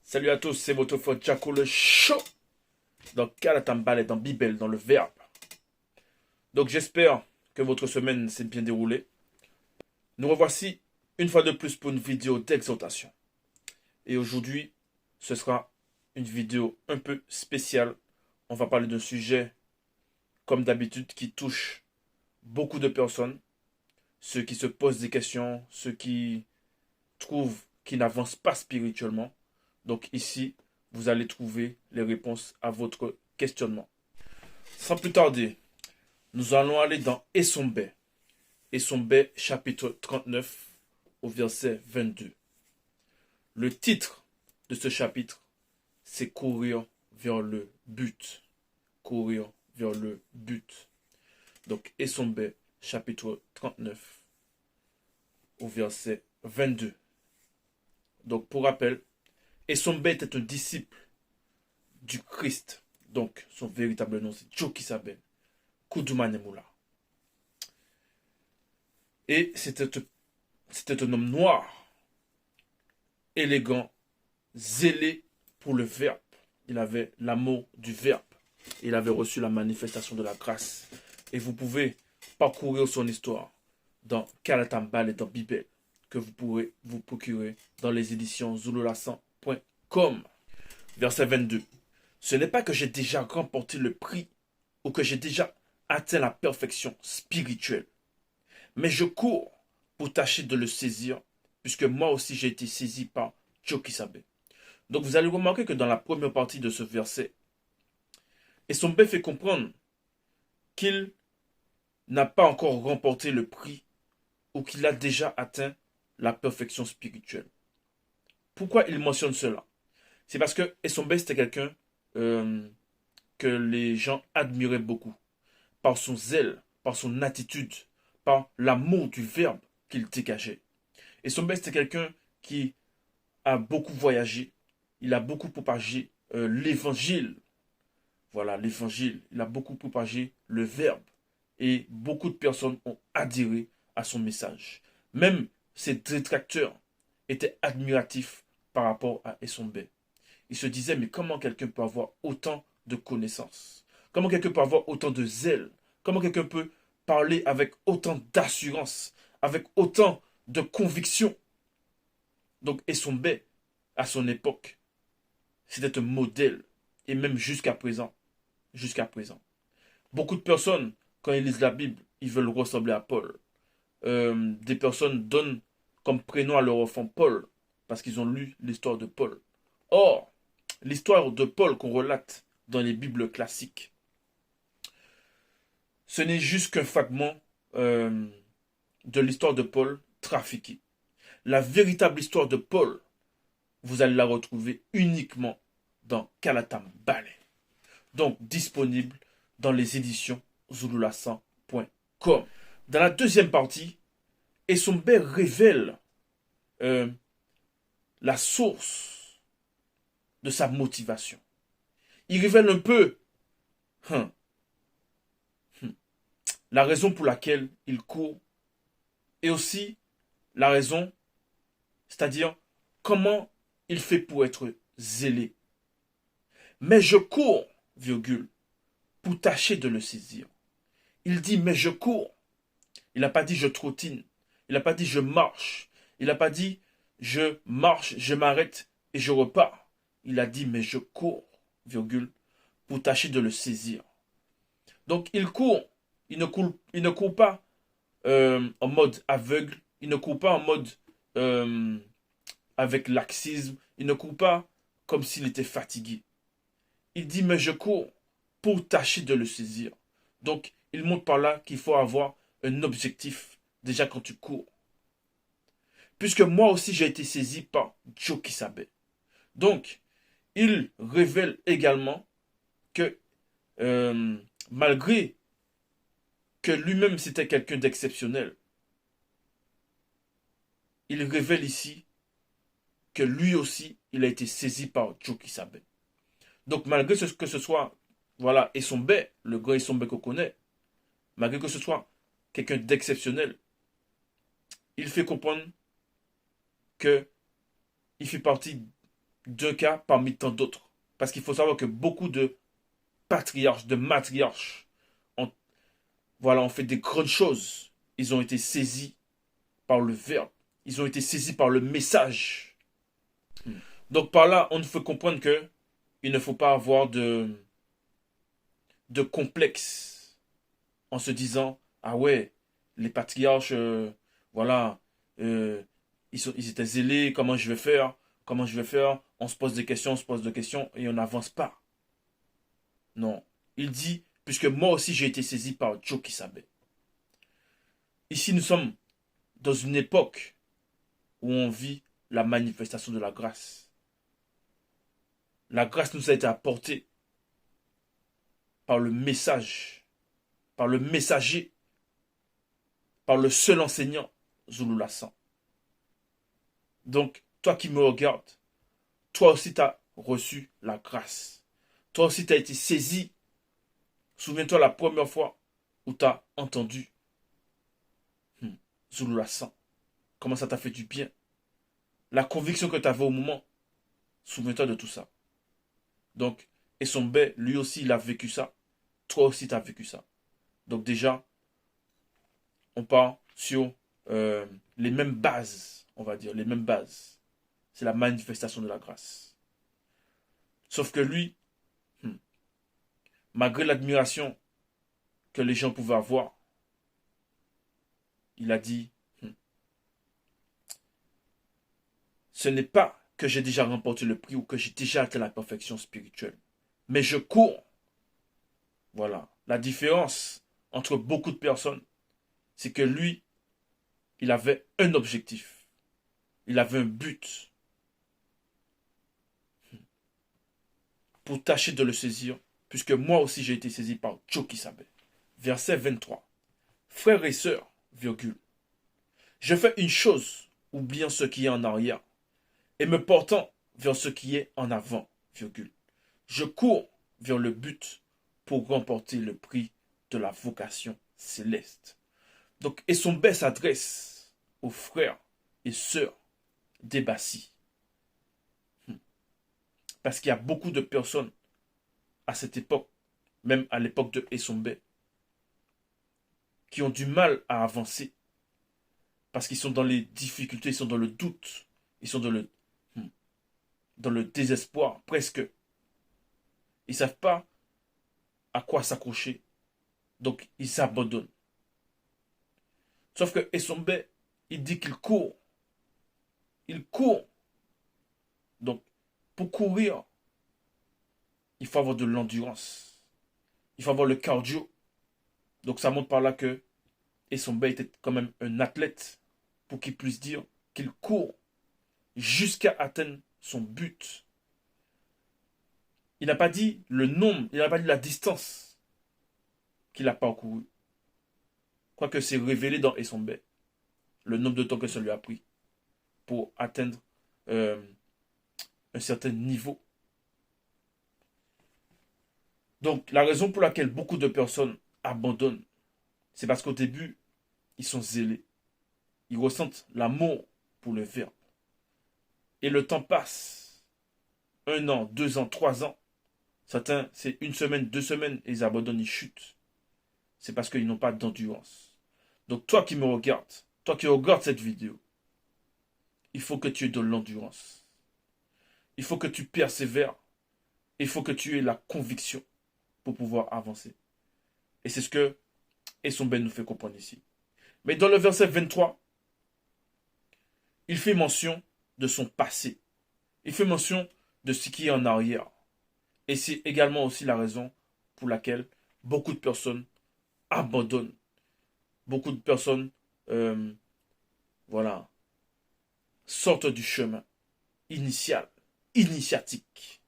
Salut à tous, c'est votre frère Jaco le show dans Kalatambal et dans Bibel, dans le verbe. Donc j'espère que votre semaine s'est bien déroulée. Nous revoici une fois de plus pour une vidéo d'exhortation. Et aujourd'hui, ce sera une vidéo un peu spéciale. On va parler d'un sujet, comme d'habitude, qui touche beaucoup de personnes. Ceux qui se posent des questions, ceux qui trouvent qu'ils n'avancent pas spirituellement. Donc ici, vous allez trouver les réponses à votre questionnement. Sans plus tarder, nous allons aller dans Essombé. Essombé chapitre 39 au verset 22. Le titre de ce chapitre, c'est courir vers le but. Courir vers le but. Donc Essombé chapitre 39 au verset 22. Donc pour rappel, Essombé était un disciple du Christ. Donc son véritable nom c'est Jokisabe Kudumanemula. Et c'était un homme noir, élégant, zélé pour le verbe. Il avait l'amour du verbe. Il avait reçu la manifestation de la grâce. Et vous pouvez parcourir son histoire dans Kalatambal et dans Bibel, que vous pourrez vous procurer dans les éditions zululasan.com. Verset 22. Ce n'est pas que j'ai déjà remporté le prix ou que j'ai déjà atteint la perfection spirituelle, mais je cours pour tâcher de le saisir, puisque moi aussi j'ai été saisi par Jokisabe. Donc vous allez remarquer que dans la première partie de ce verset, Essombé fait comprendre qu'il n'a pas encore remporté le prix ou qu'il a déjà atteint la perfection spirituelle. Pourquoi il mentionne cela? C'est parce que Essombé c'était quelqu'un euh, que les gens admiraient beaucoup par son zèle, par son attitude, par l'amour du verbe qu'il dégageait. Essombé c'était quelqu'un qui a beaucoup voyagé, il a beaucoup propagé l'évangile. Voilà, l'évangile, il a beaucoup propagé le verbe. Et beaucoup de personnes ont adhéré à son message. Même ses détracteurs étaient admiratifs par rapport à Essombé. Ils se disaient, mais comment quelqu'un peut avoir autant de connaissances? Comment quelqu'un peut avoir autant de zèle? Comment quelqu'un peut parler avec autant d'assurance, avec autant de conviction? Donc Essombé, à son époque, c'était un modèle. Et même jusqu'à présent. Jusqu'à présent. Beaucoup de personnes, quand ils lisent la Bible, ils veulent ressembler à Paul. Des personnes donnent comme prénom à leur enfant Paul, parce qu'ils ont lu l'histoire de Paul. Or, l'histoire de Paul qu'on relate dans les Bibles classiques, ce n'est juste qu'un fragment euh, de l'histoire de Paul trafiqué. La véritable histoire de Paul, vous allez la retrouver uniquement dans Kalatam Ballet. Donc disponible dans les éditions zululasan.com. Dans la deuxième partie, Essombé révèle euh, la source de sa motivation. Il révèle un peu hein, la raison pour laquelle il court et aussi la raison, c'est-à-dire comment il fait pour être zélé. Mais je cours, virgule, pour tâcher de le saisir. Il dit mais je cours. Il n'a pas dit je trottine. Il n'a pas dit je marche. Il n'a pas dit je marche, je m'arrête et je repars. Il a dit mais je cours, virgule, pour tâcher de le saisir. Donc il court. Il ne court pas en mode aveugle. Il ne court pas en mode euh, avec laxisme. Il ne court pas comme s'il était fatigué. Il dit mais je cours pour tâcher de le saisir. Donc il montre par là qu'il faut avoir un objectif déjà quand tu cours. Puisque moi aussi j'ai été saisi par Jokisabe. Donc, il révèle également que malgré que lui-même c'était quelqu'un d'exceptionnel, il révèle ici que lui aussi, il a été saisi par Jokisabe. Donc, malgré que ce soit, voilà, Essombé, le grand Essombé qu'on connaît, malgré que ce soit quelqu'un d'exceptionnel, il fait comprendre que il fait partie d'un cas parmi tant d'autres. Parce qu'il faut savoir que beaucoup de patriarches, de matriarches, ont, voilà, ont fait des grandes choses. Ils ont été saisis par le verbe. Ils ont été saisis par le message. Donc par là, on faut comprendre que il ne faut pas avoir de complexe en se disant, ah ouais, les patriarches, voilà, euh, ils étaient zélés, comment je vais faire, comment je vais faire, on se pose des questions, on se pose des questions, et on n'avance pas. Non. Il dit, puisque moi aussi j'ai été saisi par Joe Kisabe. Ici, nous sommes dans une époque où on vit la manifestation de la grâce. La grâce nous a été apportée par le message, par le messager, par le seul enseignant, Zulu Lassan. Donc, toi qui me regardes, toi aussi tu as reçu la grâce. Toi aussi tu as été saisi. Souviens-toi la première fois où tu as entendu Zulu Lassan. Comment ça t'a fait du bien. La conviction que tu avais au moment. Souviens-toi de tout ça. Donc, Essombe, lui aussi, il a vécu ça. Toi aussi, tu as vécu ça. Donc déjà, on part sur les mêmes bases, on va dire, les mêmes bases. C'est la manifestation de la grâce. Sauf que lui, malgré l'admiration que les gens pouvaient avoir, il a dit, ce n'est pas que j'ai déjà remporté le prix ou que j'ai déjà atteint la perfection spirituelle, mais je cours. Voilà. La différence entre beaucoup de personnes, c'est que lui, il avait un objectif. Il avait un but. Pour tâcher de le saisir, puisque moi aussi j'ai été saisi par Joe Kisabe. Verset 23. Frères et sœurs, virgule. Je fais une chose, oubliant ce qui est en arrière, et me portant vers ce qui est en avant, virgule. Je cours vers le but pour remporter le prix de la vocation céleste. Donc, et son bel s'adresse aux frères et sœurs d'Ebassi. Parce qu'il y a beaucoup de personnes à cette époque, même à l'époque de Essombe, qui ont du mal à avancer parce qu'ils sont dans les difficultés, ils sont dans le doute, ils sont dans le désespoir presque. Ils ne savent pas à quoi s'accrocher, donc ils s'abandonnent. Sauf que Essombe, il dit qu'il court. Il court. Donc, pour courir, il faut avoir de l'endurance. Il faut avoir le cardio. Donc, ça montre par là que Essombe était quand même un athlète pour qu'il puisse dire qu'il court jusqu'à atteindre son but. Il n'a pas dit le nombre, il n'a pas dit la distance qu'il a parcouru. Quoique c'est révélé dans Essombe, le nombre de temps que ça lui a pris pour atteindre un certain niveau. Donc la raison pour laquelle beaucoup de personnes abandonnent, c'est parce qu'au début, ils sont zélés. Ils ressentent l'amour pour le verbe. Et le temps passe. 1 an, 2 ans, 3 ans. Certains, c'est 1 semaine, 2 semaines, et ils abandonnent, ils chutent. C'est parce qu'ils n'ont pas d'endurance. Donc toi qui me regardes, toi qui regardes cette vidéo, il faut que tu aies de l'endurance. Il faut que tu persévères. Il faut que tu aies la conviction pour pouvoir avancer. Et c'est ce que Essombe nous fait comprendre ici. Mais dans le verset 23, il fait mention de son passé. Il fait mention de ce qui est en arrière. Et c'est également aussi la raison pour laquelle beaucoup de personnes abandonnent. Beaucoup de personnes, voilà, sortent du chemin initial, initiatique.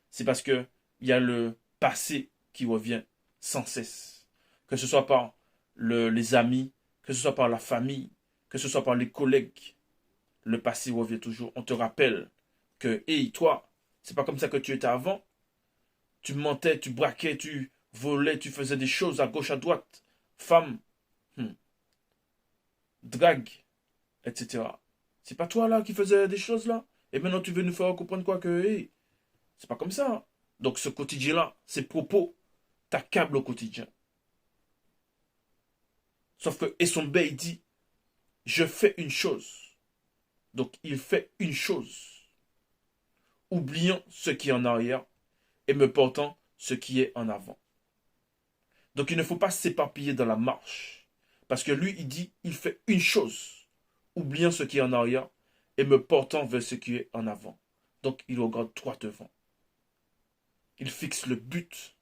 C'est parce que il y a le passé qui revient sans cesse. Que ce soit par les amis, que ce soit par la famille, que ce soit par les collègues. Le passé revient toujours. On te rappelle que, hey, toi, c'est pas comme ça que tu étais avant. Tu mentais, tu braquais, tu volais, tu faisais des choses à gauche, à droite. Femme, drague, etc. C'est pas toi là qui faisais des choses là? Et maintenant, tu veux nous faire comprendre quoi que, hey, c'est pas comme ça. Hein. Donc, ce quotidien-là, ces propos t'accablent au quotidien. Sauf que Essombe, il dit, je fais une chose. Donc, il fait une chose. Oubliant ce qui est en arrière et me portant ce qui est en avant. Donc, il ne faut pas s'éparpiller dans la marche. Parce que lui, il dit, il fait une chose. Oubliant ce qui est en arrière et me portant vers ce qui est en avant. Donc, il regarde droit devant. Il fixe le but.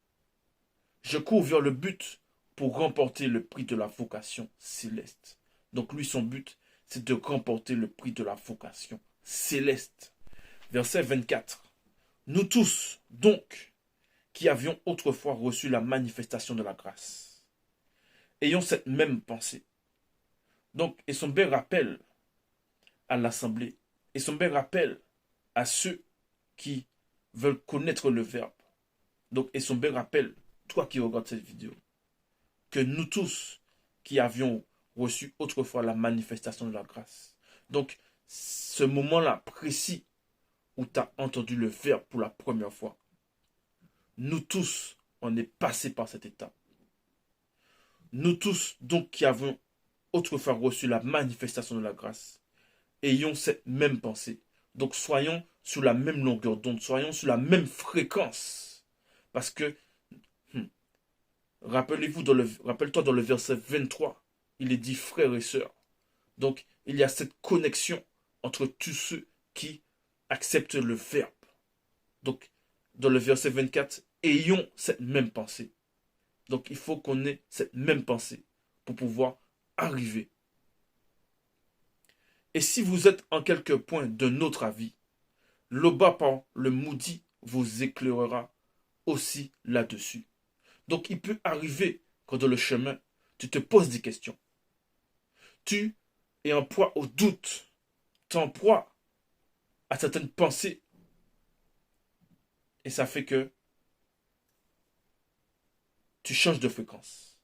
Je cours vers le but pour remporter le prix de la vocation céleste. Donc lui, son but, c'est de remporter le prix de la vocation céleste. Verset 24. Nous tous, donc, qui avions autrefois reçu la manifestation de la grâce, ayons cette même pensée. Donc, Essombe rappelle à l'assemblée, Essombe rappelle à ceux qui veulent connaître le Verbe. Donc, Essombe rappelle, toi qui regardes cette vidéo, que nous tous qui avions reçu autrefois la manifestation de la grâce. Donc, ce moment-là précis où tu as entendu le Verbe pour la première fois, nous tous, on est passé par cette étape. Nous tous, donc, qui avons autrefois reçu la manifestation de la grâce, ayons cette même pensée. Donc, soyons sur la même longueur d'onde, soyons sur la même fréquence. Parce que, rappelle-toi dans le verset 23, il est dit frères et sœurs. Donc, il y a cette connexion entre tous ceux qui acceptent le Verbe. Donc, dans le verset 24, ayons cette même pensée. Donc, il faut qu'on ait cette même pensée pour pouvoir arriver. Et si vous êtes en quelque point d'un autre avis, l'Oba par le Moody vous éclairera aussi là-dessus. Donc, il peut arriver que dans le chemin, tu te poses des questions. Tu es en proie au doute, tu es en proie à certaines pensées. Et ça fait que tu changes de fréquence.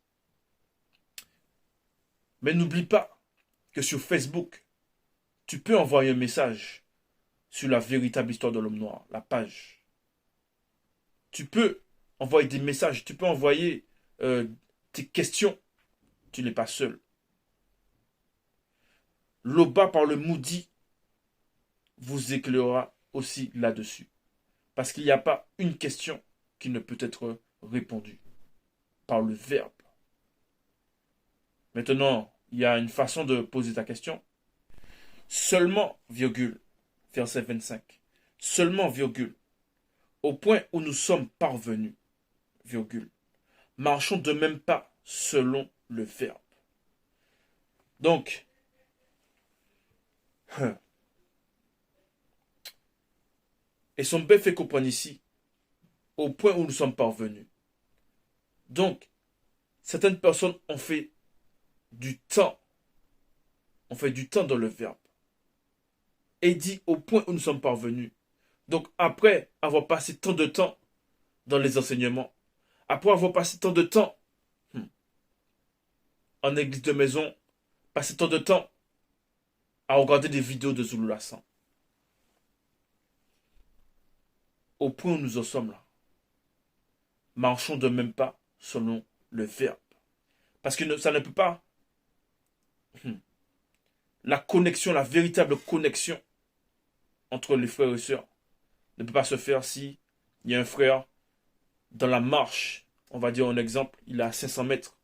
Mais n'oublie pas que sur Facebook, tu peux envoyer un message sur la véritable histoire de l'homme noir, la page. Tu peux envoyer des messages, tu peux envoyer tes questions. Tu n'es pas seul. L'Oba par le Moody vous éclairera aussi là-dessus. Parce qu'il n'y a pas une question qui ne peut être répondue par le Verbe. Maintenant, il y a une façon de poser ta question. Seulement, virgule, verset 25. Seulement, virgule, au point où nous sommes parvenus, virgule, marchons de même pas selon le Verbe. Donc, et son bête fait comprendre ici, au point où nous sommes parvenus. Donc, certaines personnes ont fait du temps. On fait du temps dans le Verbe. Et dit au point où nous sommes parvenus. Donc, après avoir passé tant de temps dans les enseignements, après avoir passé tant de temps en église de maison, passé tant de temps à regarder des vidéos de Zulu Lassan, au point où nous en sommes là, marchons de même pas selon le Verbe. Parce que ça ne peut pas... La connexion, la véritable connexion entre les frères et sœurs ne peut pas se faire si il y a un frère dans la marche, on va dire un exemple, il a 500 mètres,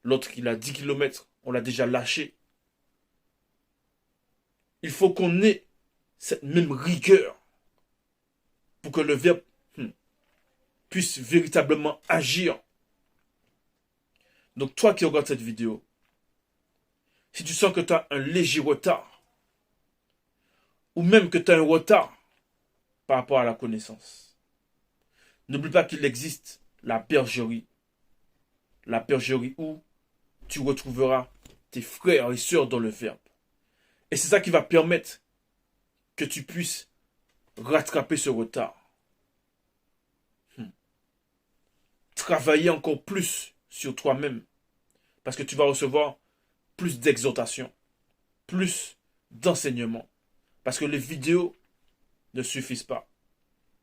l'autre il a 10 km, on l'a déjà lâché. Il faut qu'on ait cette même rigueur pour que le Verbe puisse véritablement agir. Donc toi qui regardes cette vidéo, si tu sens que tu as un léger retard, ou même que tu as un retard par rapport à la connaissance, n'oublie pas qu'il existe la bergerie où tu retrouveras tes frères et sœurs dans le Verbe. Et c'est ça qui va permettre que tu puisses rattraper ce retard. Travailler encore plus sur toi-même. Parce que tu vas recevoir plus d'exhortation, plus d'enseignement. Parce que les vidéos ne suffisent pas.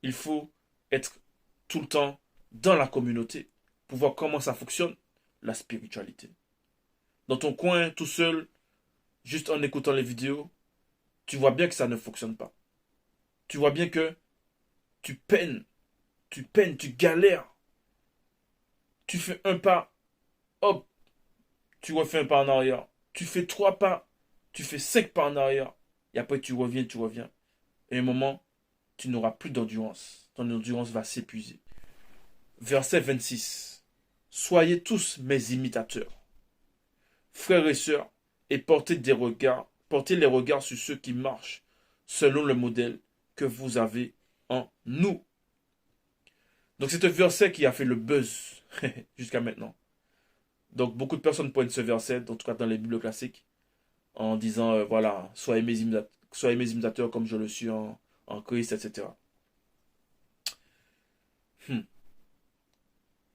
Il faut être tout le temps dans la communauté pour voir comment ça fonctionne, la spiritualité. Dans ton coin, tout seul, juste en écoutant les vidéos, tu vois bien que ça ne fonctionne pas. Tu vois bien que tu peines, tu galères. Tu fais un pas, hop, tu refais un pas en arrière. Tu fais 3 pas, tu fais 5 pas en arrière. Et après, tu reviens, tu reviens. Et à un moment, tu n'auras plus d'endurance. Ton endurance va s'épuiser. Verset 26. Soyez tous mes imitateurs, frères et sœurs, et portez les regards sur ceux qui marchent selon le modèle que vous avez en nous. Donc c'est un verset qui a fait le buzz jusqu'à maintenant. Donc beaucoup de personnes pointent ce verset, en tout cas dans les Bibles classiques, en disant, voilà, soyez mes imitateurs comme je le suis en Christ, etc.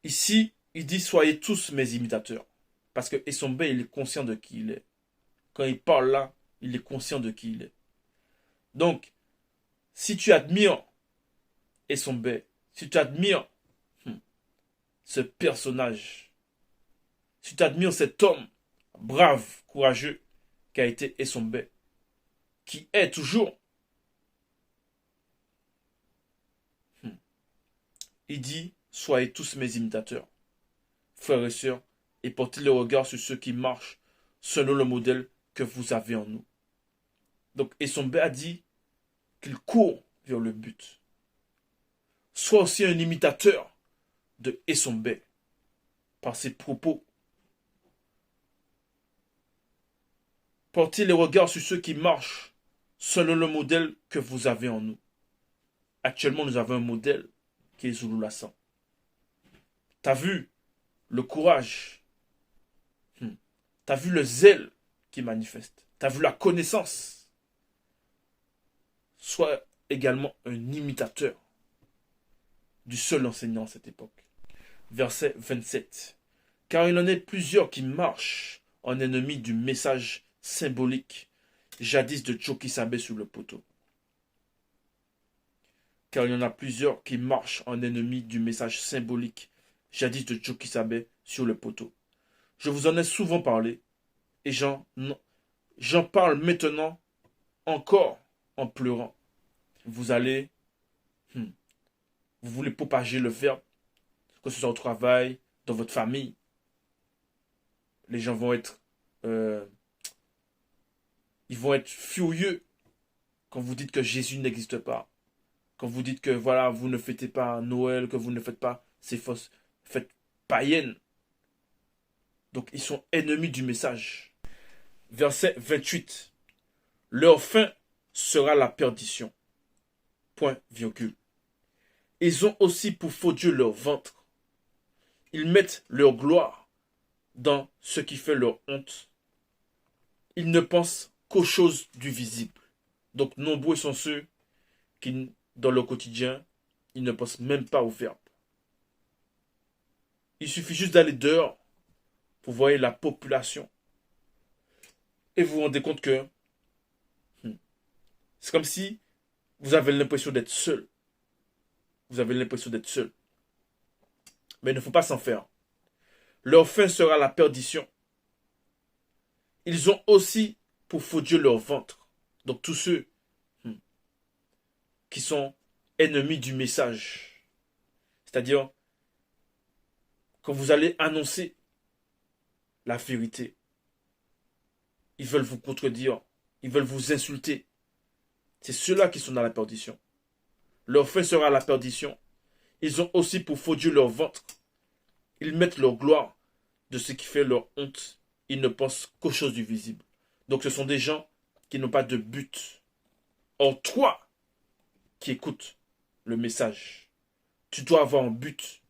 Ici, il dit, soyez tous mes imitateurs. Parce que Essombe, il est conscient de qui il est. Quand il parle là, il est conscient de qui il est. Donc, si tu admires Essombe, si tu admires ce personnage, si tu admires cet homme brave, courageux, qui a été Essombe, qui est toujours, il dit, soyez tous mes imitateurs, frères et sœurs, et portez le regard sur ceux qui marchent selon le modèle que vous avez en nous. Donc, Essombe a dit qu'il court vers le but. Sois aussi un imitateur de Essombe par ses propos. Portez les regards sur ceux qui marchent selon le modèle que vous avez en nous. Actuellement, nous avons un modèle qui est Zulu Lassan. T'as vu le courage, t'as vu le zèle qui manifeste, t'as vu la connaissance. Sois également un imitateur du seul enseignant à cette époque. Verset 27. Car il en est plusieurs qui marchent en ennemis du message symbolique jadis de Chokisabe sur le poteau. Car il y en a plusieurs qui marchent en ennemis du message symbolique jadis de Chokisabe sur le poteau. Je vous en ai souvent parlé et j'en parle maintenant encore en pleurant. Vous allez, vous voulez propager le verbe, que ce soit au travail, dans votre famille. Les gens vont être, ils vont être furieux quand vous dites que Jésus n'existe pas. Quand vous dites que voilà, vous ne fêtez pas Noël, que vous ne faites pas ces fausses fêtes païennes. Donc ils sont ennemis du message. Verset 28. Leur fin sera la perdition. Point, virgule. Ils ont aussi pour faux Dieu leur ventre. Ils mettent leur gloire dans ce qui fait leur honte. Ils ne pensent qu'aux choses du visible. Donc nombreux sont ceux qui, dans leur quotidien, ils ne pensent même pas au verbe. Il suffit juste d'aller dehors pour voir la population. Et vous vous rendez compte que c'est comme si vous avez l'impression d'être seul. Vous avez l'impression d'être seul. Mais il ne faut pas s'en faire. Leur fin sera la perdition. Ils ont aussi pour faux Dieu leur ventre. Donc tous ceux qui sont ennemis du message. C'est-à-dire, quand vous allez annoncer la vérité, ils veulent vous contredire, ils veulent vous insulter. C'est ceux-là qui sont dans la perdition. Leur fin sera la perdition. Ils ont aussi pour faux Dieu leur ventre. Ils mettent leur gloire de ce qui fait leur honte. Ils ne pensent qu'aux choses du visible. Donc ce sont des gens qui n'ont pas de but. Or toi qui écoutes le message, tu dois avoir un but.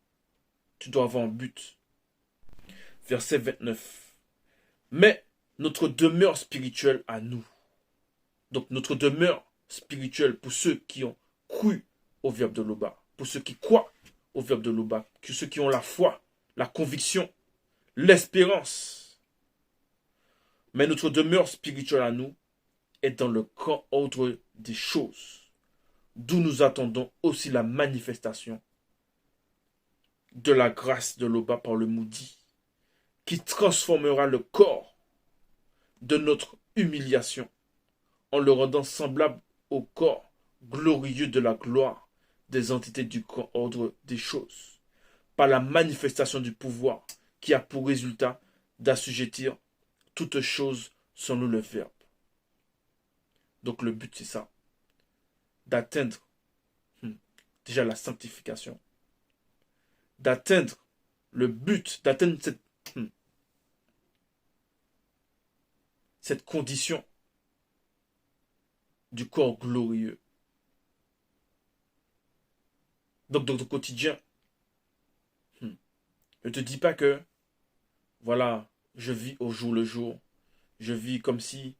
Tu dois avoir un but. Verset 29. Mais notre demeure spirituelle à nous. Donc notre demeure spirituelle pour ceux qui ont cru au verbe de Loba. Pour ceux qui croient au verbe de Loba. Pour ceux qui ont la foi, la conviction, l'espérance. Mais notre demeure spirituelle à nous est dans le grand ordre des choses. d'où nous attendons aussi la manifestation de la grâce de l'Oba par le maudit, qui transformera le corps de notre humiliation en le rendant semblable au corps glorieux de la gloire des entités du grand ordre des choses, par la manifestation du pouvoir qui a pour résultat d'assujettir toutes choses selon le Verbe. Donc le but c'est ça, d'atteindre déjà la sanctification, d'atteindre le but, d'atteindre cette condition du corps glorieux. Donc dans ton quotidien, ne te dis pas que, voilà, je vis au jour le jour, je vis comme si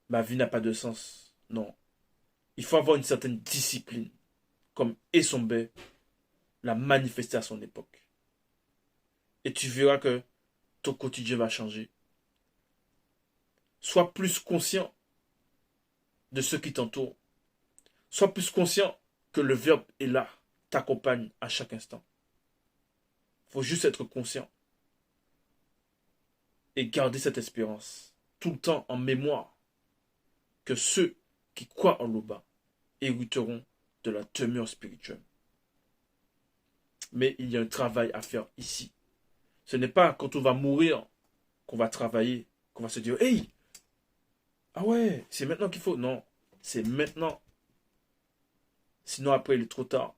ma vie n'a pas de sens. Non. Il faut avoir une certaine discipline, comme Essombé l'a manifesté à son époque. Et tu verras que ton quotidien va changer. Sois plus conscient de ce qui t'entoure. Sois plus conscient que le Verbe est là, t'accompagne à chaque instant. Il faut juste être conscient et garder cette espérance tout le temps en mémoire que ceux qui croient en l'Oba hériteront de la demeure spirituelle. Mais il y a un travail à faire ici. Ce n'est pas quand on va mourir qu'on va travailler, qu'on va se dire « Hey, ah ouais, c'est maintenant qu'il faut. » Non, c'est maintenant. Sinon après il est trop tard.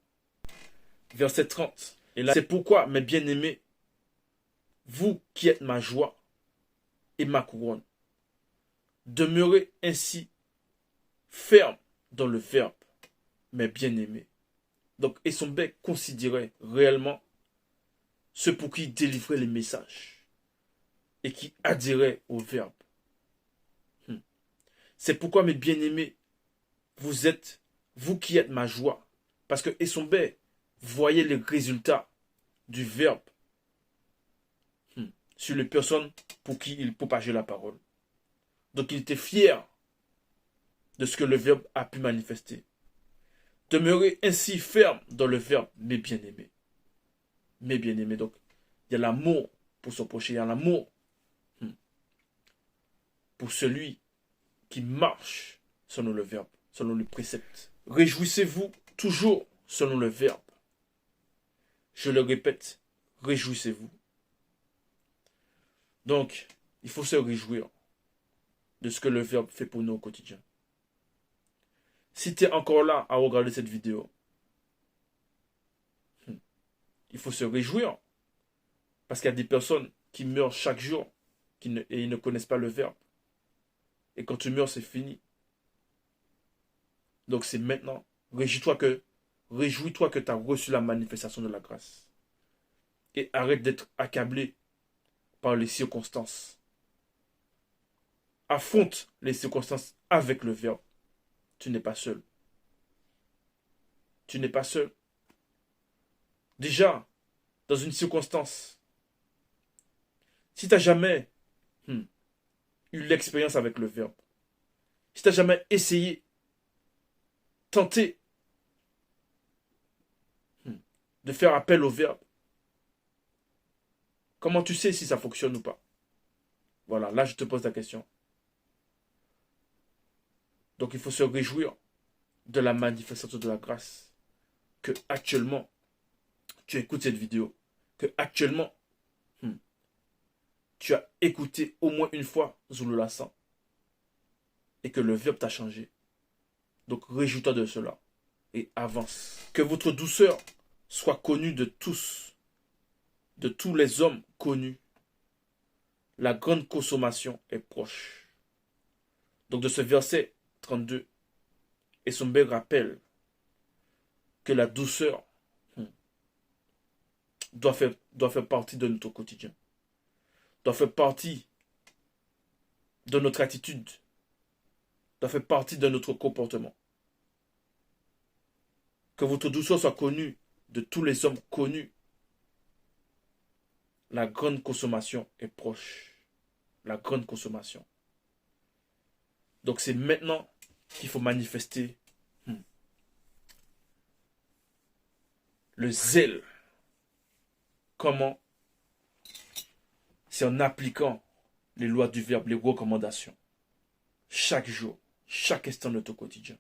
Verset 30. Et là, c'est pourquoi, mes bien-aimés, vous qui êtes ma joie et ma couronne, demeurez ainsi ferme dans le Verbe, mes bien-aimés. Donc, Essombé considérait réellement ceux pour qui il délivrait les messages et qui adhéraient au Verbe. C'est pourquoi, mes bien-aimés, vous qui êtes ma joie. Parce que Essombé voyait les résultats du Verbe sur les personnes pour qui il propageait la parole. Donc, il était fier de ce que le Verbe a pu manifester. Demeurez ainsi ferme dans le Verbe, mes bien-aimés. Mes bien-aimés, donc, il y a l'amour pour son prochain, il y a l'amour pour celui qui marche selon le Verbe, selon le précepte. Réjouissez-vous toujours selon le Verbe. Je le répète, réjouissez-vous. Donc, il faut se réjouir de ce que le Verbe fait pour nous au quotidien. Si tu es encore là à regarder cette vidéo, il faut se réjouir. Parce qu'il y a des personnes qui meurent chaque jour et ils ne connaissent pas le Verbe. Et quand tu meurs, c'est fini. Donc c'est maintenant. Réjouis-toi que tu as reçu la manifestation de la grâce. Et arrête d'être accablé par les circonstances. Affronte les circonstances avec le Verbe. Tu n'es pas seul. Tu n'es pas seul. Déjà, dans une circonstance, si tu n'as jamais eu l'expérience avec le Verbe, si tu n'as jamais essayé, tenté de faire appel au Verbe, comment tu sais si ça fonctionne ou pas? Voilà, là je te pose la question. Donc il faut se réjouir de la manifestation de la grâce. Que actuellement, tu écoutes cette vidéo. Que actuellement, tu as écouté au moins une fois Zulu Lassan. Et que le Verbe t'a changé. Donc réjouis-toi de cela. Et avance. Que votre douceur soit connue de tous. De tous les hommes connus. La grande consommation est proche. Donc de ce verset 32, Essombé rappelle que la douceur doit faire partie de notre quotidien. Doit faire partie de notre attitude. Doit faire partie de notre comportement. Que votre douceur soit connue de tous les hommes connus. La grande consommation est proche. La grande consommation. Donc c'est maintenant qu'il faut manifester le zèle. Comment? C'est en appliquant les lois du verbe, les recommandations. Chaque jour, chaque instant de ton quotidien.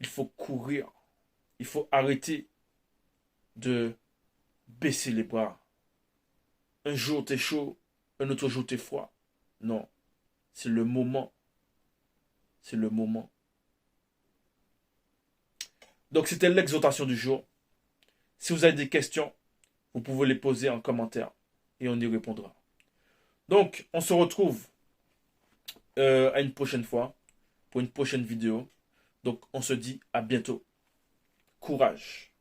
Il faut courir. Il faut arrêter de baisser les bras. Un jour t'es chaud, un autre jour t'es froid. Non, c'est le moment. C'est le moment. Donc c'était l'exhortation du jour. Si vous avez des questions, vous pouvez les poser en commentaire et on y répondra. Donc on se retrouve à une prochaine fois pour une prochaine vidéo. Donc on se dit à bientôt. Courage.